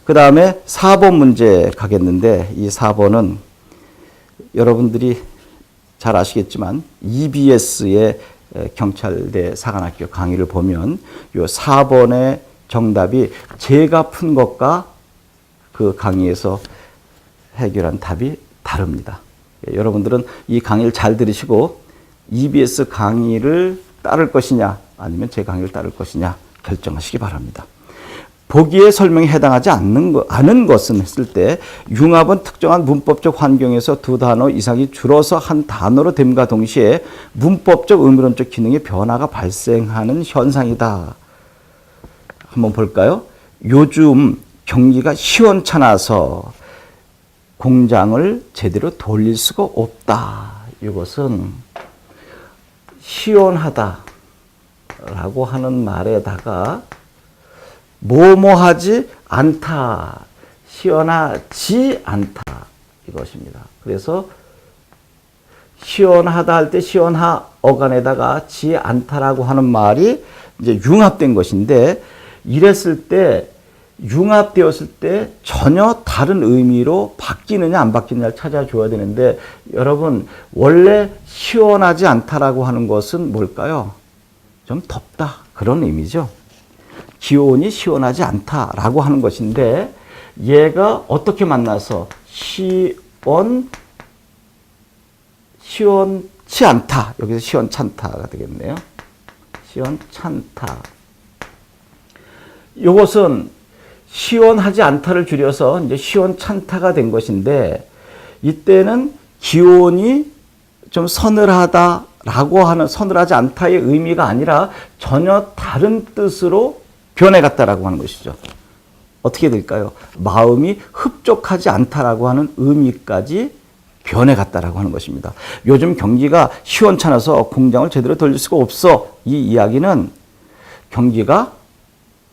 그 다음에 4번 문제 가겠는데, 이 4번은 여러분들이 잘 아시겠지만 EBS의 경찰대 사관학교 강의를 보면 요 4번의 정답이 제가 푼 것과 그 강의에서 해결한 답이 다릅니다. 여러분들은 이 강의를 잘 들으시고 EBS 강의를 따를 것이냐 아니면 제 강의를 따를 것이냐 결정하시기 바랍니다. 보기의 설명에 해당하지 않은 것은 했을 때 융합은 특정한 문법적 환경에서 두 단어 이상이 줄어서 한 단어로 됨과 동시에 문법적 의미론적 기능의 변화가 발생하는 현상이다. 한번 볼까요? 요즘 경기가 시원찮아서 공장을 제대로 돌릴 수가 없다. 이것은 시원하다라고 하는 말에다가 뭐뭐하지 않다, 시원하지 않다 이것입니다. 그래서 시원하다 할 때 시원하 어간에다가 지 않다라고 하는 말이 이제 융합된 것인데, 이랬을 때 융합되었을 때 전혀 다른 의미로 바뀌느냐 안 바뀌느냐를 찾아줘야 되는데, 여러분 원래 시원하지 않다라고 하는 것은 뭘까요? 좀 덥다 그런 의미죠. 기온이 시원하지 않다라고 하는 것인데, 얘가 어떻게 만나서 시원치 않다, 여기서 시원찮다가 되겠네요. 시원찮다. 이것은 시원하지 않다를 줄여서 이제 시원찮다가 된 것인데, 이때는 기온이 좀 서늘하다라고 하는, 서늘하지 않다의 의미가 아니라 전혀 다른 뜻으로 변해갔다라고 하는 것이죠. 어떻게 될까요? 마음이 흡족하지 않다라고 하는 의미까지 변해갔다라고 하는 것입니다. 요즘 경기가 시원찮아서 공장을 제대로 돌릴 수가 없어. 이 이야기는 경기가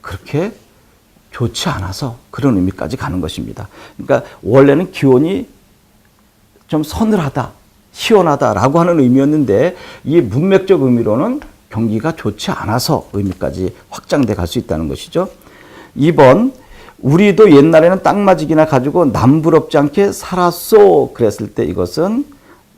그렇게 좋지 않아서 그런 의미까지 가는 것입니다. 그러니까 원래는 기온이 좀 서늘하다, 시원하다라고 하는 의미였는데, 이 문맥적 의미로는 경기가 좋지 않아서 의미까지 확장돼 갈 수 있다는 것이죠. 2번, 우리도 옛날에는 땅마지기나 가지고 남 부럽지 않게 살았소. 그랬을 때 이것은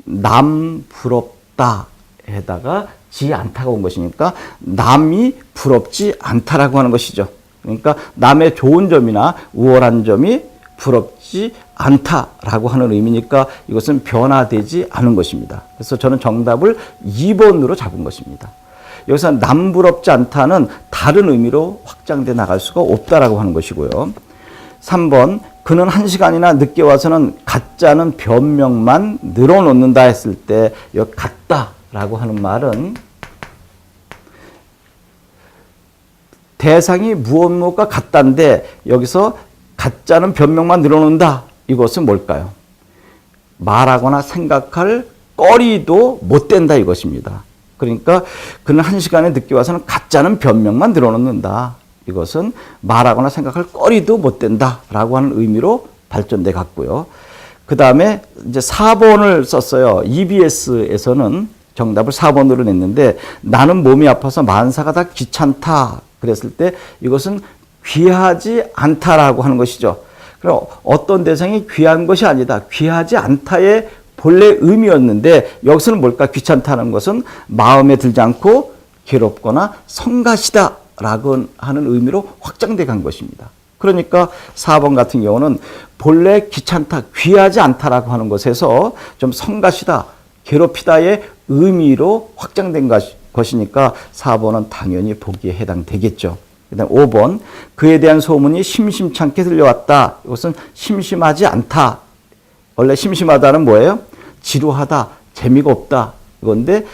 남 부럽다에다가 지 않다가 온 것이니까 남이 부럽지 않다라고 하는 것이죠. 그러니까 남의 좋은 점이나 우월한 점이 부럽지 않다라고 하는 의미니까 이것은 변화되지 않은 것입니다. 그래서 저는 정답을 2번으로 잡은 것입니다. 여기서 남부럽지 않다는 다른 의미로 확장돼 나갈 수가 없다라고 하는 것이고요. 3번, 그는 1시간이나 늦게 와서는 가짜는 변명만 늘어놓는다 했을 때, 이 같다라고 하는 말은 대상이 무엇과 같다인데, 여기서 가짜는 변명만 늘어놓는다. 이것은 뭘까요? 말하거나 생각할 거리도 못 된다 이것입니다. 그러니까 그는 1시간에 늦게 와서는 가짜는 변명만 늘어놓는다. 이것은 말하거나 생각할 거리도 못 된다라고 하는 의미로 발전돼 갔고요. 그 다음에 이제 4번을 썼어요. EBS에서는 정답을 4번으로 냈는데, 나는 몸이 아파서 만사가 다 귀찮다. 그랬을 때 이것은 귀하지 않다라고 하는 것이죠. 그럼 어떤 대상이 귀한 것이 아니다, 귀하지 않다의 본래 의미였는데, 여기서는 뭘까? 귀찮다는 것은 마음에 들지 않고 괴롭거나 성가시다라고 하는 의미로 확장돼 간 것입니다. 그러니까 4번 같은 경우는 본래 귀찮다, 귀하지 않다라고 하는 것에서 좀 성가시다, 괴롭히다의 의미로 확장된 것이니까 4번은 당연히 보기에 해당되겠죠. 그 다음 5번, 그에 대한 소문이 심심찮게 들려왔다. 이것은 심심하지 않다. 원래 심심하다는 뭐예요? 지루하다, 재미가 없다. 이건데,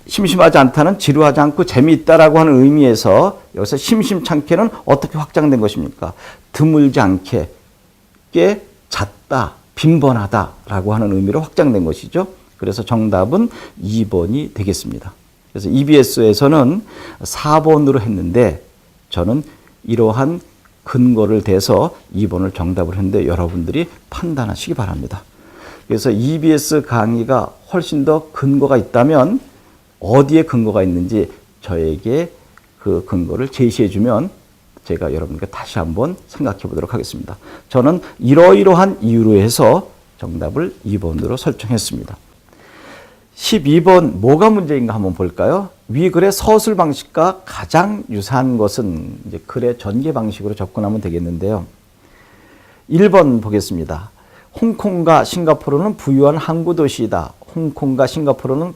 심심하지 않다는 지루하지 않고 재미있다라고 하는 의미에서 여기서 심심찮게는 어떻게 확장된 것입니까? 드물지 않게, 꽤 잦다, 빈번하다라고 하는 의미로 확장된 것이죠. 그래서 정답은 2번이 되겠습니다. 그래서 EBS에서는 4번으로 했는데, 저는 이러한 근거를 대서 2번을 정답을 했는데, 여러분들이 판단하시기 바랍니다. 그래서 EBS 강의가 훨씬 더 근거가 있다면 어디에 근거가 있는지 저에게 그 근거를 제시해 주면 제가 여러분께 다시 한번 생각해 보도록 하겠습니다. 저는 이러이러한 이유로 해서 정답을 2번으로 설정했습니다. 12번 뭐가 문제인가 한번 볼까요? 위글의 서술 방식과 가장 유사한 것은 이제 글의 전개 방식으로 접근하면 되겠는데요. 1번 보겠습니다. 홍콩과 싱가포르는 부유한 항구 도시이다. 홍콩과 싱가포르는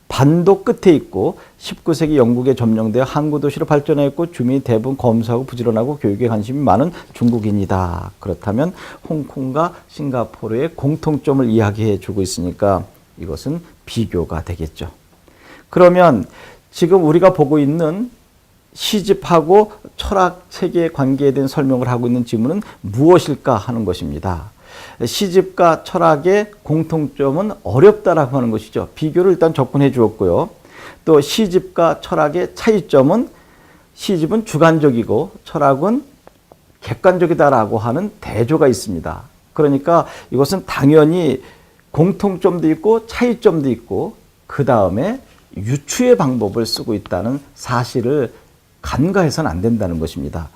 반도 끝에 있고 19세기 영국에 점령되어 항구 도시로 발전했고 주민이 대부분 검소하고 부지런하고 교육에 관심이 많은 중국인이다. 그렇다면 홍콩과 싱가포르의 공통점을 이야기해 주고 있으니까 이것은 비교가 되겠죠. 그러면 지금 우리가 보고 있는 시집하고 철학 체계의 관계에 대한 설명을 하고 있는 지문은 무엇일까 하는 것입니다. 시집과 철학의 공통점은 어렵다라고 하는 것이죠. 비교를 일단 접근해 주었고요. 또 시집과 철학의 차이점은 시집은 주관적이고 철학은 객관적이다라고 하는 대조가 있습니다. 그러니까 이것은 당연히 공통점도 있고 차이점도 있고 그 다음에 유추의 방법을 쓰고 있다는 사실을 간과해서는 안 된다는 것입니다.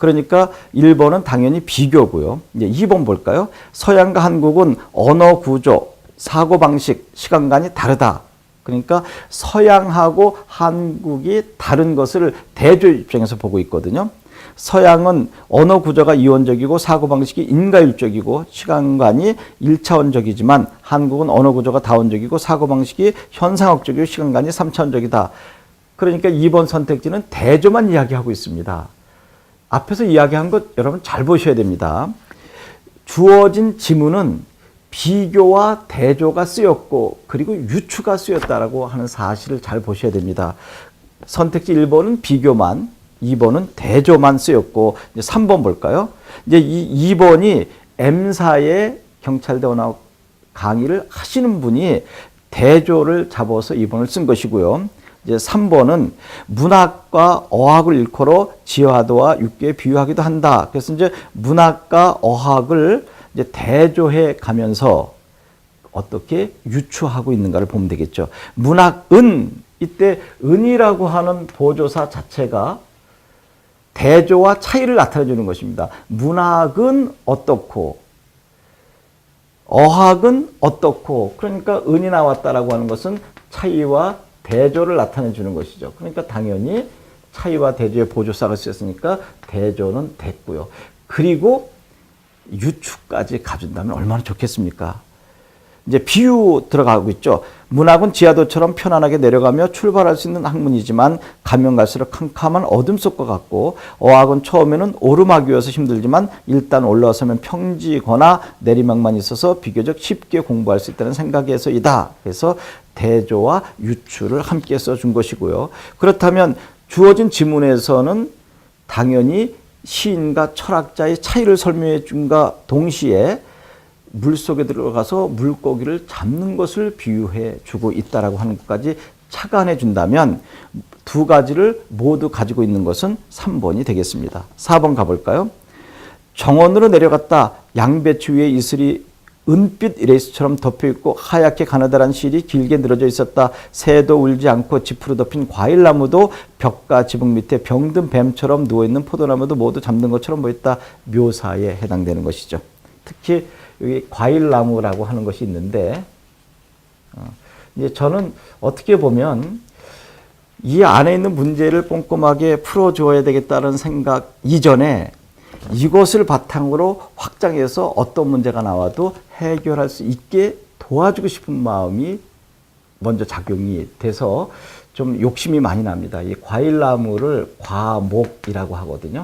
그러니까 1번은 당연히 비교고요. 이제 2번 볼까요? 서양과 한국은 언어 구조, 사고방식, 시간관이 다르다. 그러니까 서양하고 한국이 다른 것을 대조 입장에서 보고 있거든요. 서양은 언어 구조가 이원적이고 사고방식이 인과율적이고 시간관이 1차원적이지만 한국은 언어 구조가 다원적이고 사고방식이 현상학적이고 시간관이 3차원적이다. 그러니까 2번 선택지는 대조만 이야기하고 있습니다. 앞에서 이야기한 것 여러분 잘 보셔야 됩니다. 주어진 지문은 비교와 대조가 쓰였고 그리고 유추가 쓰였다라고 하는 사실을 잘 보셔야 됩니다. 선택지 1번은 비교만, 2번은 대조만 쓰였고 이제 3번 볼까요? 이제 2번이 M사의 경찰대원학 강의를 하시는 분이 대조를 잡아서 2번을 쓴 것이고요. 이제 3번은 문학과 어학을 일컬어 지화도와 육교에 비유하기도 한다. 그래서 이제 문학과 어학을 이제 대조해 가면서 어떻게 유추하고 있는가를 보면 되겠죠. 문학은 이때 은이라고 하는 보조사 자체가 대조와 차이를 나타내주는 것입니다. 문학은 어떻고 어학은 어떻고 그러니까 은이 나왔다라고 하는 것은 차이와 대조를 나타내 주는 것이죠. 그러니까 당연히 차이와 대조의 보조사가 쓰였으니까 대조는 됐고요. 그리고 유추까지 가준다면 얼마나 좋겠습니까? 이제 비유 들어가고 있죠. 문학은 지하도처럼 편안하게 내려가며 출발할 수 있는 학문이지만 가면 갈수록 캄캄한 어둠 속과 같고 어학은 처음에는 오르막이어서 힘들지만 일단 올라서면 평지거나 내리막만 있어서 비교적 쉽게 공부할 수 있다는 생각에서이다. 그래서 대조와 유추를 함께 써준 것이고요. 그렇다면 주어진 지문에서는 당연히 시인과 철학자의 차이를 설명해 준과 동시에 물속에 들어가서 물고기를 잡는 것을 비유해 주고 있다라고 하는 것까지 착안해 준다면 두 가지를 모두 가지고 있는 것은 3번이 되겠습니다. 4번 가볼까요? 정원으로 내려갔다. 양배추 위에 이슬이 은빛 레이스처럼 덮여있고 하얗게 가느다란 실이 길게 늘어져 있었다. 새도 울지 않고 지푸로 덮인 과일나무도 벽과 지붕 밑에 병든 뱀처럼 누워있는 포도나무도 모두 잠든 것처럼 보였다. 묘사에 해당되는 것이죠. 특히 여기 과일나무라고 하는 것이 있는데 이제 저는 어떻게 보면 이 안에 있는 문제를 꼼꼼하게 풀어줘야 되겠다는 생각 이전에 이것을 바탕으로 확장해서 어떤 문제가 나와도 해결할 수 있게 도와주고 싶은 마음이 먼저 작용이 돼서 좀 욕심이 많이 납니다. 이 과일나무를 과목이라고 하거든요.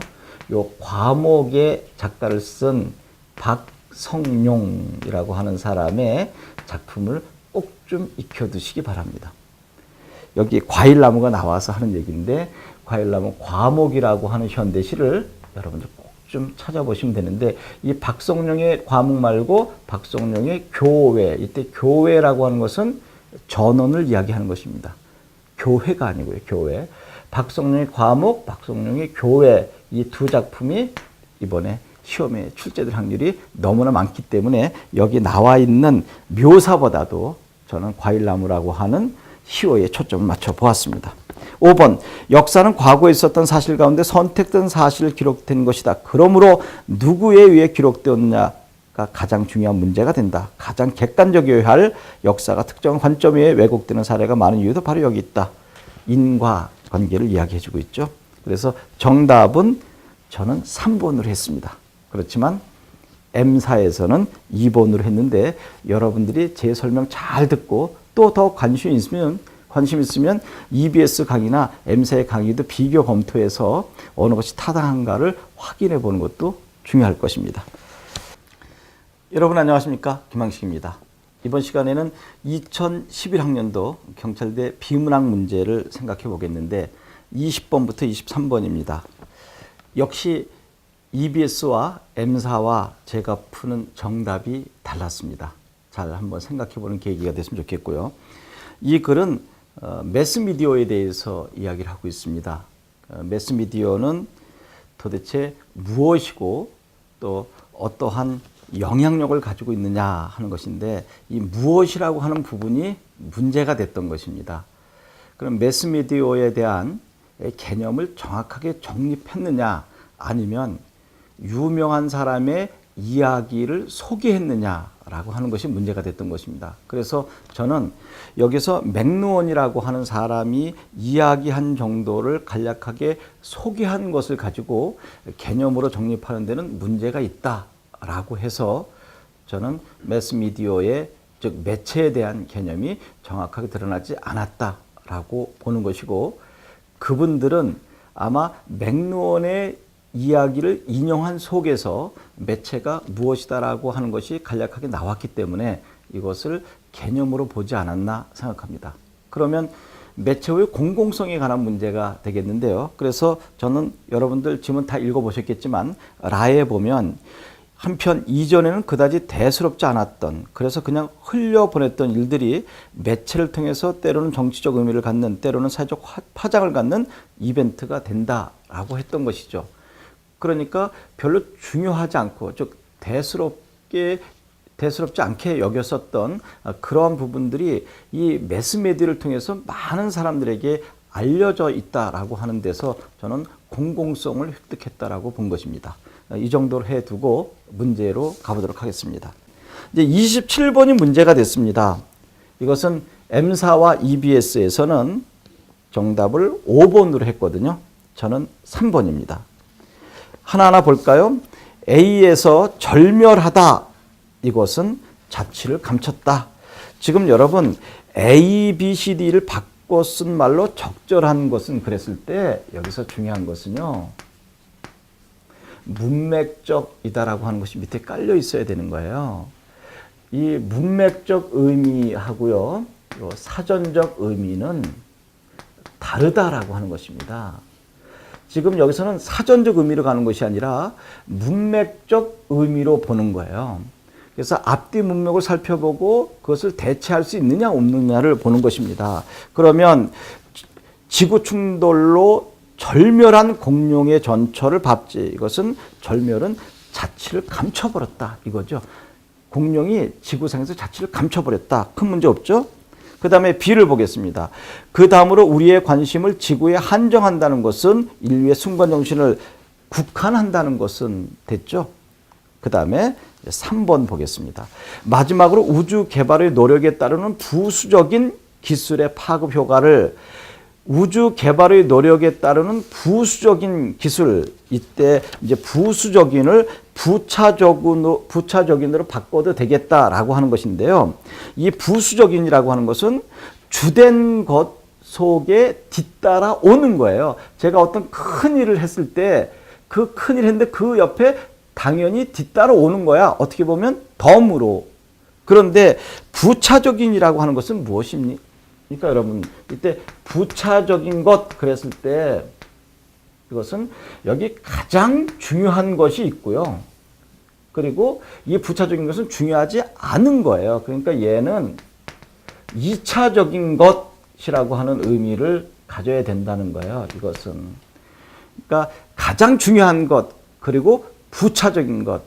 이 과목의 작가를 쓴 박성룡이라고 하는 사람의 작품을 꼭 좀 익혀두시기 바랍니다. 여기 과일나무가 나와서 하는 얘기인데 과일나무 과목이라고 하는 현대시를 여러분들 꼭 좀 찾아보시면 되는데 이 박성룡의 과목 말고 박성룡의 교회, 이때 교회라고 하는 것은 전원을 이야기하는 것입니다. 교회가 아니고요. 교회. 박성룡의 과목, 박성룡의 교회 이 두 작품이 이번에 시험에 출제될 확률이 너무나 많기 때문에 여기 나와 있는 묘사보다도 저는 과일나무라고 하는 시호에 초점을 맞춰 보았습니다. 5번 역사는 과거에 있었던 사실 가운데 선택된 사실을 기록된 것이다. 그러므로 누구에 의해 기록되었느냐가 가장 중요한 문제가 된다. 가장 객관적이어야 할 역사가 특정 관점에 의해 왜곡되는 사례가 많은 이유도 바로 여기 있다. 인과관계를 이야기해 주고 있죠. 그래서 정답은 저는 3번으로 했습니다. 그렇지만 M사에서는 2번으로 했는데 여러분들이 제 설명 잘 듣고 또 더 관심 있으면 EBS 강의나 M사의 강의도 비교 검토해서 어느 것이 타당한가를 확인해 보는 것도 중요할 것입니다. 여러분 안녕하십니까? 김항식입니다. 이번 시간에는 2011학년도 경찰대 비문학 문제를 생각해 보겠는데 20번부터 23번입니다. 역시 EBS와 M사와 제가 푸는 정답이 달랐습니다. 잘 한번 생각해 보는 계기가 됐으면 좋겠고요. 이 글은 매스미디어에 대해서 이야기를 하고 있습니다. 매스미디어는 도대체 무엇이고 또 어떠한 영향력을 가지고 있느냐 하는 것인데 이 무엇이라고 하는 부분이 문제가 됐던 것입니다. 그럼 매스미디어에 대한 개념을 정확하게 정립했느냐 아니면 유명한 사람의 이야기를 소개했느냐라고 하는 것이 문제가 됐던 것입니다. 그래서 저는 여기서 맥루언이라고 하는 사람이 이야기한 정도를 간략하게 소개한 것을 가지고 개념으로 정립하는 데는 문제가 있다라고 해서 저는 매스미디어의 즉 매체에 대한 개념이 정확하게 드러나지 않았다라고 보는 것이고 그분들은 아마 맥루언의 이야기를 인용한 속에서 매체가 무엇이다라고 하는 것이 간략하게 나왔기 때문에 이것을 개념으로 보지 않았나 생각합니다. 그러면 매체의 공공성에 관한 문제가 되겠는데요. 그래서 저는 여러분들 지문 다 읽어보셨겠지만 라에 보면 한편 이전에는 그다지 대수롭지 않았던 그래서 그냥 흘려보냈던 일들이 매체를 통해서 때로는 정치적 의미를 갖는 때로는 사회적 파장을 갖는 이벤트가 된다라고 했던 것이죠. 그러니까 별로 중요하지 않고 즉 대수롭지 않게 여겼었던 그러한 부분들이 이 매스미디어를 통해서 많은 사람들에게 알려져 있다라고 하는 데서 저는 공공성을 획득했다라고 본 것입니다. 이 정도로 해두고 문제로 가보도록 하겠습니다. 이제 27번이 문제가 됐습니다. 이것은 M사와 EBS에서는 정답을 5번으로 했거든요. 저는 3번입니다. 하나하나 볼까요? A에서 절멸하다. 이것은 자취를 감췄다. 지금 여러분 A, B, C, D를 바꿔 쓴 말로 적절한 것은 그랬을 때 여기서 중요한 것은요. 문맥적이다라고 하는 것이 밑에 깔려 있어야 되는 거예요. 이 문맥적 의미하고요. 사전적 의미는 다르다라고 하는 것입니다. 지금 여기서는 사전적 의미로 가는 것이 아니라 문맥적 의미로 보는 거예요. 그래서 앞뒤 문맥을 살펴보고 그것을 대체할 수 있느냐 없느냐를 보는 것입니다. 그러면 지구 충돌로 절멸한 공룡의 전처를 밟지. 이것은 절멸은 자취를 감춰버렸다 이거죠. 공룡이 지구상에서 자취를 감춰버렸다. 큰 문제 없죠? 그 다음에 B를 보겠습니다. 그 다음으로 우리의 관심을 지구에 한정한다는 것은 인류의 순간정신을 국한한다는 것은 됐죠. 그 다음에 3번 보겠습니다. 마지막으로 우주 개발의 노력에 따르는 부수적인 기술의 파급 효과를 우주 개발의 노력에 따르는 부수적인 기술 이때 이제 부수적인을 부차적인으로 바꿔도 되겠다라고 하는 것인데요. 이 부수적인이라고 하는 것은 주된 것 속에 뒤따라 오는 거예요. 제가 어떤 큰 일을 했을 때 그 큰 일 했는데 그 옆에 당연히 뒤따라 오는 거야. 어떻게 보면 덤으로. 그런데 부차적인이라고 하는 것은 무엇입니까? 그러니까 여러분 이때 부차적인 것 그랬을 때 이것은 여기 가장 중요한 것이 있고요. 그리고 이 부차적인 것은 중요하지 않은 거예요. 그러니까 얘는 2차적인 것이라고 하는 의미를 가져야 된다는 거예요. 이것은. 그러니까 가장 중요한 것 그리고 부차적인 것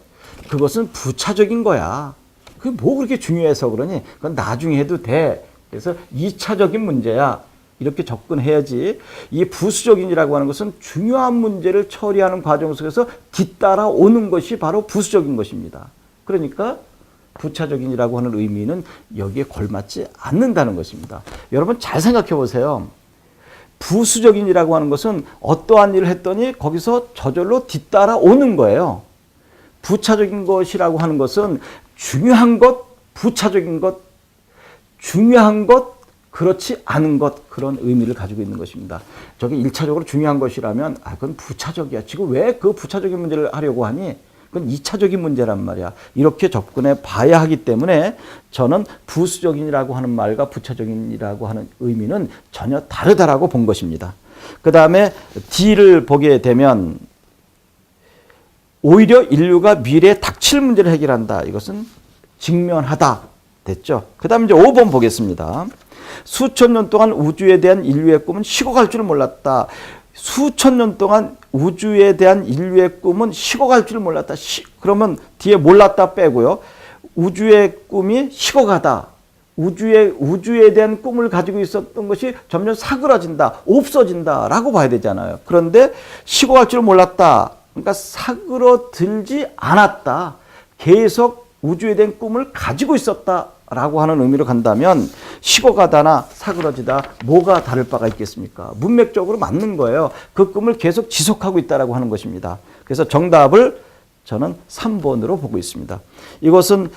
그것은 부차적인 거야. 그게 뭐 그렇게 중요해서 그러니 그건 나중에 해도 돼. 그래서 2차적인 문제야. 이렇게 접근해야지 이 부수적인이라고 하는 것은 중요한 문제를 처리하는 과정 속에서 뒤따라오는 것이 바로 부수적인 것입니다. 그러니까 부차적인이라고 하는 의미는 여기에 걸맞지 않는다는 것입니다. 여러분 잘 생각해 보세요. 부수적인이라고 하는 것은 어떠한 일을 했더니 거기서 저절로 뒤따라오는 거예요. 부차적인 것이라고 하는 것은 중요한 것, 부차적인 것, 중요한 것, 그렇지 않은 것, 그런 의미를 가지고 있는 것입니다. 저게 1차적으로 중요한 것이라면 그건 부차적이야. 지금 왜 그 부차적인 문제를 하려고 하니? 그건 2차적인 문제란 말이야. 이렇게 접근해 봐야 하기 때문에 저는 부수적인이라고 하는 말과 부차적인이라고 하는 의미는 전혀 다르다라고 본 것입니다. 그 다음에 D를 보게 되면 오히려 인류가 미래에 닥칠 문제를 해결한다. 이것은 직면하다. 됐죠? 그 다음에 이제 5번 보겠습니다. 수천 년 동안 우주에 대한 인류의 꿈은 식어갈 줄 몰랐다. 수천 년 동안 우주에 대한 인류의 꿈은 식어갈 줄 몰랐다. 그러면 뒤에 몰랐다 빼고요. 우주의 꿈이 식어가다. 우주에 대한 꿈을 가지고 있었던 것이 점점 사그러진다. 없어진다. 라고 봐야 되잖아요. 그런데 식어갈 줄 몰랐다. 그러니까 사그러들지 않았다. 계속 우주에 대한 꿈을 가지고 있었다라고 하는 의미로 간다면 식어가다나 사그러지다 뭐가 다를 바가 있겠습니까? 문맥적으로 맞는 거예요. 그 꿈을 계속 지속하고 있다라고 하는 것입니다. 그래서 정답을 저는 3번으로 보고 있습니다. 이것은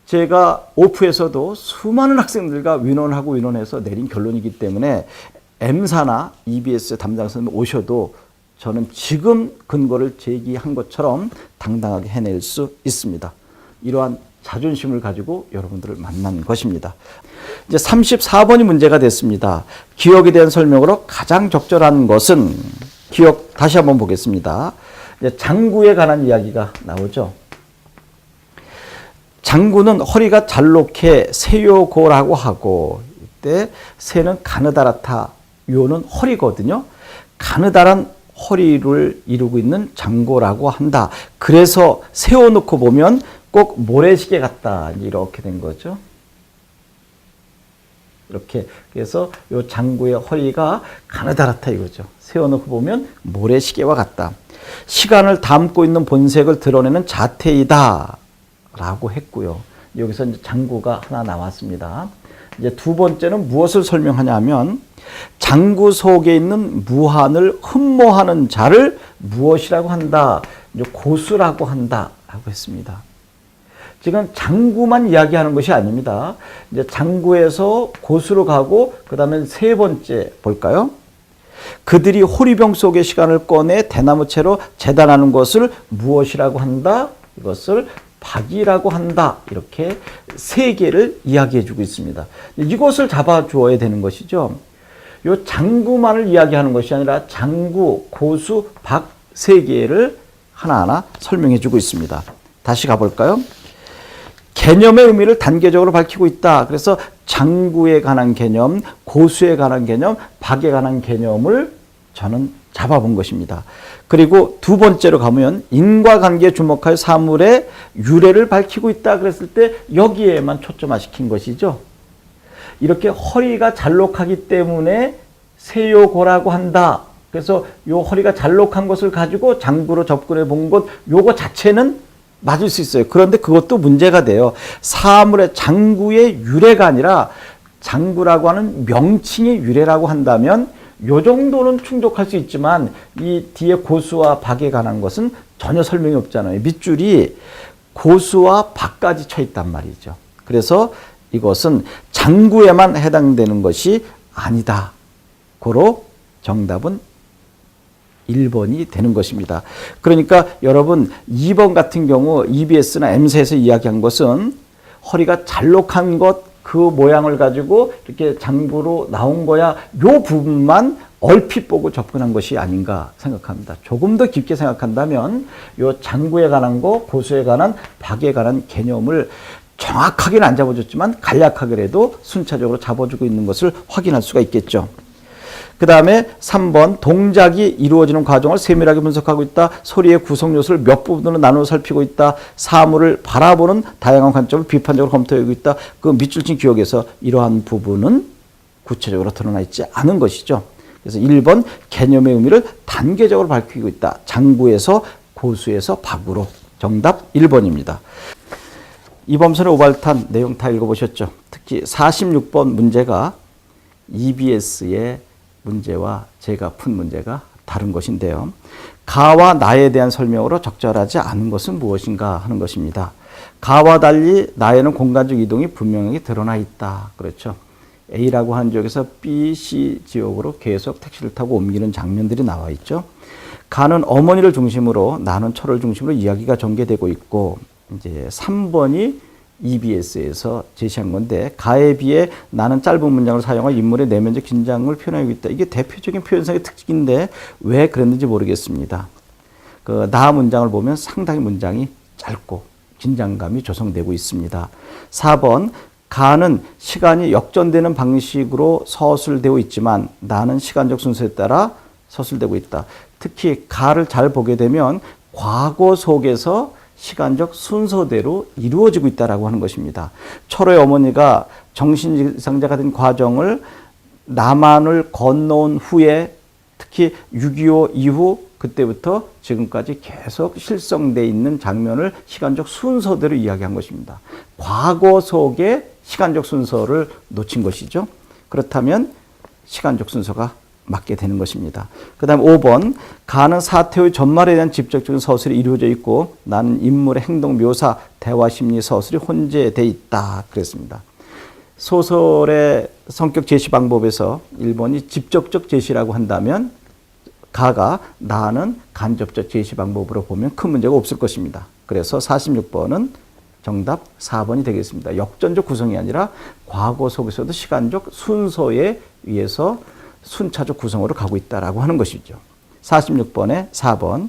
제가 오프에서도 수많은 학생들과 의논해서 내린 결론이기 때문에 M사나 EBS 담당 선생님 오셔도 저는 지금 근거를 제기한 것처럼 당당하게 해낼 수 있습니다. 이러한 자존심을 가지고 여러분들을 만난 것입니다. 이제 34번이 문제가 됐습니다. 기억에 대한 설명으로 가장 적절한 것은 기억 다시 한번 보겠습니다. 이제 장구에 관한 이야기가 나오죠. 장구는 허리가 잘록해 세요고라고 하고 이때 세는 가느다랗다. 요는 허리거든요. 가느다란 허리를 이루고 있는 장고라고 한다. 그래서 세워놓고 보면 꼭 모래시계 같다. 이렇게 된 거죠. 이렇게. 그래서 이 장구의 허리가 가느다랗다 이거죠. 세워놓고 보면 모래시계와 같다. 시간을 담고 있는 본색을 드러내는 자태이다. 라고 했고요. 여기서 이제 장구가 하나 나왔습니다. 이제 두 번째는 무엇을 설명하냐 하면 장구 속에 있는 무한을 흠모하는 자를 무엇이라고 한다? 이제 고수라고 한다. 라고 했습니다. 지금 장구만 이야기하는 것이 아닙니다. 이제 장구에서 고수로 가고 그 다음에 세 번째 볼까요? 그들이 호리병 속의 시간을 꺼내 대나무채로 재단하는 것을 무엇이라고 한다? 이것을 박이라고 한다. 이렇게 세 개를 이야기해 주고 있습니다. 이것을 잡아주어야 되는 것이죠. 이 장구만을 이야기하는 것이 아니라 장구, 고수, 박 세 개를 하나하나 설명해 주고 있습니다. 다시 가볼까요? 개념의 의미를 단계적으로 밝히고 있다. 그래서 장구에 관한 개념, 고수에 관한 개념, 박에 관한 개념을 저는 잡아본 것입니다. 그리고 두 번째로 가면 인과관계에 주목하여 사물의 유래를 밝히고 있다. 그랬을 때 여기에만 초점화시킨 것이죠. 이렇게 허리가 잘록하기 때문에 세요고라고 한다. 그래서 요 허리가 잘록한 것을 가지고 장구로 접근해 본 것, 요거 자체는 맞을 수 있어요. 그런데 그것도 문제가 돼요. 사물의 장구의 유래가 아니라 장구라고 하는 명칭의 유래라고 한다면 요 정도는 충족할 수 있지만 이 뒤에 고수와 박에 관한 것은 전혀 설명이 없잖아요. 밑줄이 고수와 박까지 쳐 있단 말이죠. 그래서 이것은 장구에만 해당되는 것이 아니다. 고로 정답은 1번이 되는 것입니다. 그러니까 여러분 2번 같은 경우 EBS나 M사에서 이야기한 것은 허리가 잘록한 것, 그 모양을 가지고 이렇게 장구로 나온 거야. 요 부분만 얼핏 보고 접근한 것이 아닌가 생각합니다. 조금 더 깊게 생각한다면 요 장구에 관한 거, 고수에 관한, 박에 관한 개념을 정확하게는 안 잡아줬지만 간략하게라도 순차적으로 잡아주고 있는 것을 확인할 수가 있겠죠. 그 다음에 3번 동작이 이루어지는 과정을 세밀하게 분석하고 있다. 소리의 구성 요소를 몇 부분으로 나누어 살피고 있다. 사물을 바라보는 다양한 관점을 비판적으로 검토하고 있다. 그 밑줄 친 기억에서 이러한 부분은 구체적으로 드러나 있지 않은 것이죠. 그래서 1번 개념의 의미를 단계적으로 밝히고 있다. 장구에서 고수에서 박으로. 정답 1번입니다. 이범선의 오발탄 내용 다 읽어보셨죠? 특히 46번 문제가 EBS의 문제와 제가 푼 문제가 다른 것인데요. 가와 나에 대한 설명으로 적절하지 않은 것은 무엇인가 하는 것입니다. 가와 달리 나에는 공간적 이동이 분명하게 드러나 있다. 그렇죠. A라고 하는 지역에서 B, C 지역으로 계속 택시를 타고 옮기는 장면들이 나와 있죠. 가는 어머니를 중심으로 나는 철을 중심으로 이야기가 전개되고 있고 이제 3번이 EBS에서 제시한 건데 가에 비해 나는 짧은 문장을 사용한 인물의 내면적 긴장을 표현하고 있다. 이게 대표적인 표현상의 특징인데 왜 그랬는지 모르겠습니다. 그 나 문장을 보면 상당히 문장이 짧고 긴장감이 조성되고 있습니다. 4번 가는 시간이 역전되는 방식으로 서술되고 있지만 나는 시간적 순서에 따라 서술되고 있다. 특히 가를 잘 보게 되면 과거 속에서 시간적 순서대로 이루어지고 있다라고 하는 것입니다. 철호의 어머니가 정신이상자가 된 과정을 남한을 건너온 후에 특히 6.25 이후 그때부터 지금까지 계속 실성되어 있는 장면을 시간적 순서대로 이야기한 것입니다. 과거 속의 시간적 순서를 놓친 것이죠. 그렇다면 시간적 순서가 맞게 되는 것입니다. 그 다음 5번 가는 사태의 전말에 대한 직접적인 서술이 이루어져 있고 나는 인물의 행동 묘사, 대화 심리 서술이 혼재되어 있다. 그랬습니다. 소설의 성격 제시 방법에서 1번이 직접적 제시라고 한다면 가가 나는 간접적 제시 방법으로 보면 큰 문제가 없을 것입니다. 그래서 46번은 정답 4번이 되겠습니다. 역전적 구성이 아니라 과거 속에서도 시간적 순서에 의해서 순차적 구성으로 가고 있다라고 하는 것이죠. 46번에 4번